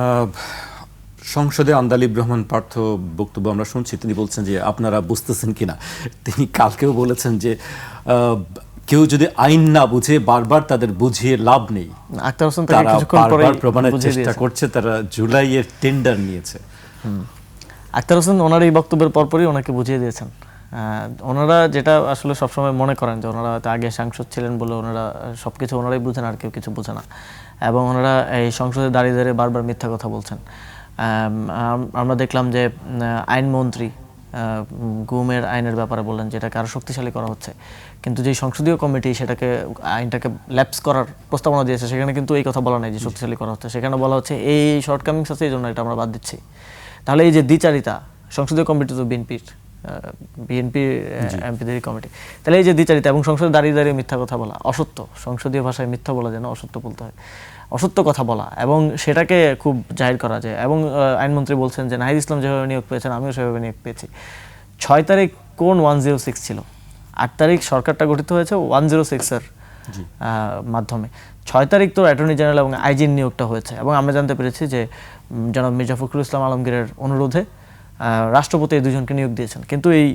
আহ, সংসদে আন্দালিব রহমান পার্থ বক্তব্য আমরা শুনছি, তিনি বলছেন যে আপনারা বুঝতেছেন কিনা। তিনি কালকেও বলেছেন যে কেউ যদি আইন না বুঝে বারবার তাদের বুঝিয়ে লাভ নেই, আক্তার হোসেন তারা কিছুক্ষণ পরে বারবার প্রমাণের চেষ্টা করছে, তারা জুলাইয়ের টেন্ডার নিয়েছে। আক্তার হোসেন ওনার এই বক্তব্যের পরপরই ওনাকে বুঝিয়ে দিয়েছেন। ওনারা যেটা আসলে সবসময় মনে করেন যে ওনারা আগে সাংসদ ছিলেন বলে ওনারা সবকিছু ওনারাই বুঝেন, আর কেউ কিছু বোঝে না, এবং ওনারা এই সংসদে দাঁড়িয়ে দাঁড়িয়ে বারবার মিথ্যা কথা বলছেন। আমরা দেখলাম যে আইনমন্ত্রী গুমের আইনের ব্যাপারে বললেন যে এটাকে আরও শক্তিশালী করা হচ্ছে, কিন্তু যে সংসদীয় কমিটি সেটাকে আইনটাকে ল্যাপস করার প্রস্তাবনা দিয়েছে সেখানে কিন্তু এই কথা বলা নেই যে শক্তিশালী করা হচ্ছে। সেখানে বলা হচ্ছে এই শর্টকামিংস আছে, এই জন্য এটা আমরা বাদ দিচ্ছি। তাহলে এই যে দ্বিচারিতা, সংসদীয় কমিটি তো বিএনপির এমপিদের কমিটি, তাহলে এই যে দ্বিচারিতা এবং সংসদে দাঁড়িয়ে দাঁড়িয়ে মিথ্যা কথা বলা, অসত্য, সংসদীয় ভাষায় মিথ্যা বলা যেন অসত্য বলতে হয়, অসত্য কথা বলা এবং সেটাকে খুব জাহির করা যায়। এবং আইনমন্ত্রী বলছেন যে নাহিদ ইসলাম যেভাবে নিয়োগ পেয়েছেন আমিও সেভাবে নিয়োগ পেয়েছি। 6 তারিখ কোন 106 ছিল? 8 তারিখ সরকারটা গঠিত হয়েছে 106-এর মাধ্যমে। 6 তারিখ তো অ্যাটর্নি জেনারেল এবং আইজির নিয়োগটা হয়েছে, এবং আমরা জানতে পেরেছি যে জনাব মির্জা ফখরুল ইসলাম আলমগীরের অনুরোধে রাষ্ট্রপতি এই দুজনকে নিয়োগ দিয়েছেন। কিন্তু এই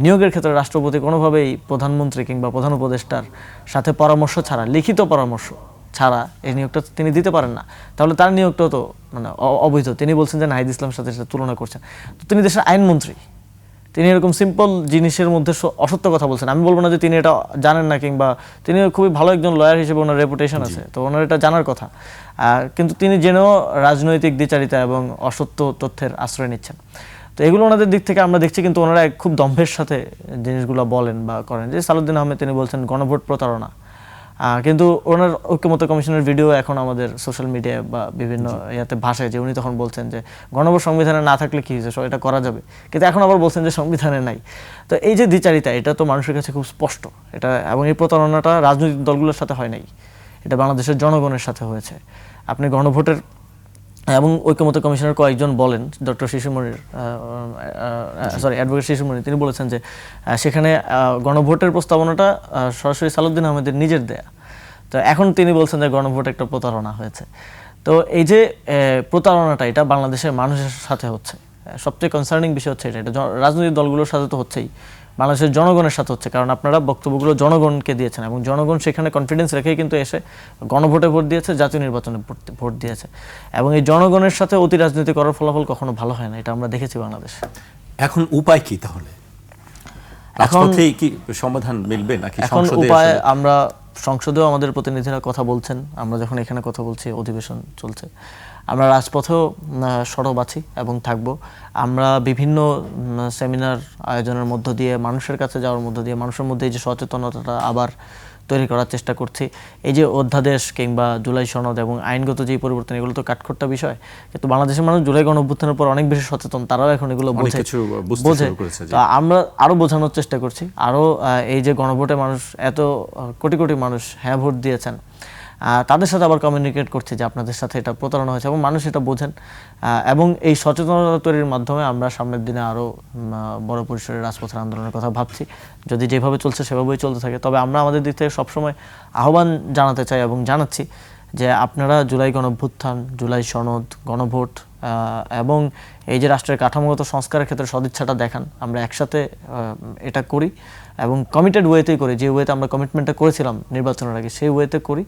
নিয়োগের ক্ষেত্রে রাষ্ট্রপতি কোনোভাবেই প্রধানমন্ত্রী কিংবা প্রধান উপদেষ্টার সাথে পরামর্শ ছাড়া, লিখিত পরামর্শ ছাড়া এই নিয়োগটা তিনি দিতে পারেন না। তাহলে তার নিয়োগটাও তো মানে অবৈধ। তিনি বলছেন যে নাহিদ ইসলামের সাথে সেটা তুলনা করছেন। তো তিনি দেশের আইনমন্ত্রী, তিনি এরকম সিম্পল জিনিসের মধ্যে অসত্য কথা বলছেন। আমি বলবো না যে তিনি এটা জানেন না, কিংবা তিনি খুবই ভালো একজন লয়ার হিসেবে ওনার রেপুটেশন আছে, তো ওনার এটা জানার কথা, কিন্তু তিনি জেনেও রাজনৈতিক দ্বিচারিতা এবং অসত্য তথ্যের আশ্রয় নিচ্ছেন। তো এগুলো ওনাদের দিক থেকে আমরা দেখছি, কিন্তু ওনারা খুব দম্ভের সাথে জিনিসগুলো বলেন বা করেন। যে সালাউদ্দিন আহমেদ তিনি বলছেন গণভোট প্রতারণা, কিন্তু ওনার ঐক্যমত্য কমিশনের ভিডিও এখন আমাদের সোশ্যাল মিডিয়ায় বা বিভিন্ন ইয়াতে ভাষায়, যে উনি তখন বলছেন যে গণভোট সংবিধানে না থাকলে কি হয়েছে, এটা করা যাবে, কিন্তু এখন আবার বলছেন যে সংবিধানে নাই। তো এই যে দ্বিচারিতা, এটা তো মানুষের কাছে খুব স্পষ্ট এটা, এবং এই প্রতারণাটা রাজনৈতিক দলগুলোর সাথে হয় নাই, এটা বাংলাদেশের জনগণের সাথে হয়েছে। আপনি গণভোটের এবং ঐক্যমত্য কমিশনের কয়েকজন বলেন, ডক্টর শিশুমণির অ্যাডভোকেট শিশুমণি, তিনি বলেছেন যে সেখানে গণভোটের প্রস্তাবনাটা সরাসরি সালাউদ্দিন আহমেদের নিজের দেয়া। তো এখন তিনি বলছেন যে গণভোট একটা প্রতারণা হয়েছে। তো এই যে প্রতারণাটা, এটা বাংলাদেশের মানুষের সাথে হচ্ছে। সবচেয়ে কনসার্নিং বিষয় হচ্ছে এটা রাজনৈতিক দলগুলোর সাথে তো হচ্ছেই, বাংলাদেশের জনগণের সাথে হচ্ছে, কারণ আপনারা বক্তব্যগুলো জনগণকে দিয়েছেন এবং জনগণ সেখানে কনফিডেন্স রেখেই কিন্তু এসে গণভোটে ভোট দিয়েছে, জাতীয় নির্বাচনে ভোট দিয়েছে, এবং এই জনগণের সাথে অতি রাজনীতি করার ফলাফল কখনো ভালো হয় না, এটা আমরা দেখেছি বাংলাদেশে। এখন উপায় কি তাহলে? এখন কি সমাধান মিলবে নাকি এখন উপায়, আমরা সংসদেও আমাদের প্রতিনিধিরা কথা বলছেন, আমরা যখন এখানে কথা বলছি অধিবেশন চলছে, আমরা রাজপথেও সরব আছি এবং থাকব। আমরা বিভিন্ন সেমিনার আয়োজনের মধ্য দিয়ে, মানুষের কাছে যাওয়ার মধ্য দিয়ে, মানুষের মধ্যে এই যে সচেতনতাটা আবার তৈরি করার চেষ্টা করছি। এই যে অধ্যাদেশ কিংবা জুলাই সনদ এবং আইনগত যে পরিবর্তন, এগুলো তো কাঠখোট্টা বিষয়, কিন্তু বাংলাদেশের মানুষ জুলাই গণঅভ্যুত্থানের পর অনেক বেশি সচেতন, তারাও এখন এগুলো বোঝে। তো আমরা আরও বোঝানোর চেষ্টা করছি, আরও এই যে গণভোটে মানুষ এত কোটি কোটি মানুষ হ্যাঁ ভোট দিয়েছেন, তাদের সাথে আবার কমিউনিকেট করছি যে আপনাদের সাথে এটা প্রতারণা হয়েছে, এবং মানুষ এটা বোঝেন। এবং এই সচেতনতা তৈরির মাধ্যমে আমরা সামনের দিনে আরও বড় পরিসরের রাজপথের আন্দোলনের কথা ভাবছি, যদি যেভাবে চলছে সেভাবেই চলতে থাকে। তবে আমরা আমাদের দিক থেকে সবসময় আহ্বান জানাতে চাই এবং জানাচ্ছি যে আপনারা জুলাই গণঅভ্যুত্থান, জুলাই সনদ, গণভোট এবং এই যে রাষ্ট্রের কাঠামোগত সংস্কারের ক্ষেত্রে সদিচ্ছাটা দেখান, আমরা একসাথে এটা করি এবং কমিটেড ওয়েতেই করি, যে ওয়েতে আমরা কমিটমেন্টটা করেছিলাম নির্বাচনের আগে, সেই ওয়েতে করি।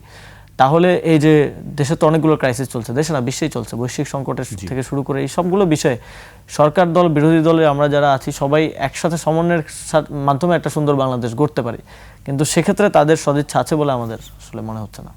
তাহলে এই যে দেশে তো অনেকগুলো ক্রাইসিস চলছে, দেশে না বিশ্বেই চলছে, বৈশ্বিক সংকটের থেকে শুরু করে এই সবগুলো বিষয়ে সরকার দল, বিরোধী দলে আমরা যারা আছি সবাই একসাথে সমন্বয়ের মাধ্যমে একটা সুন্দর বাংলাদেশ গড়তে পারি, কিন্তু সেক্ষেত্রে তাদের সদিচ্ছা আছে বলে আমাদের আসলে মনে হচ্ছে না।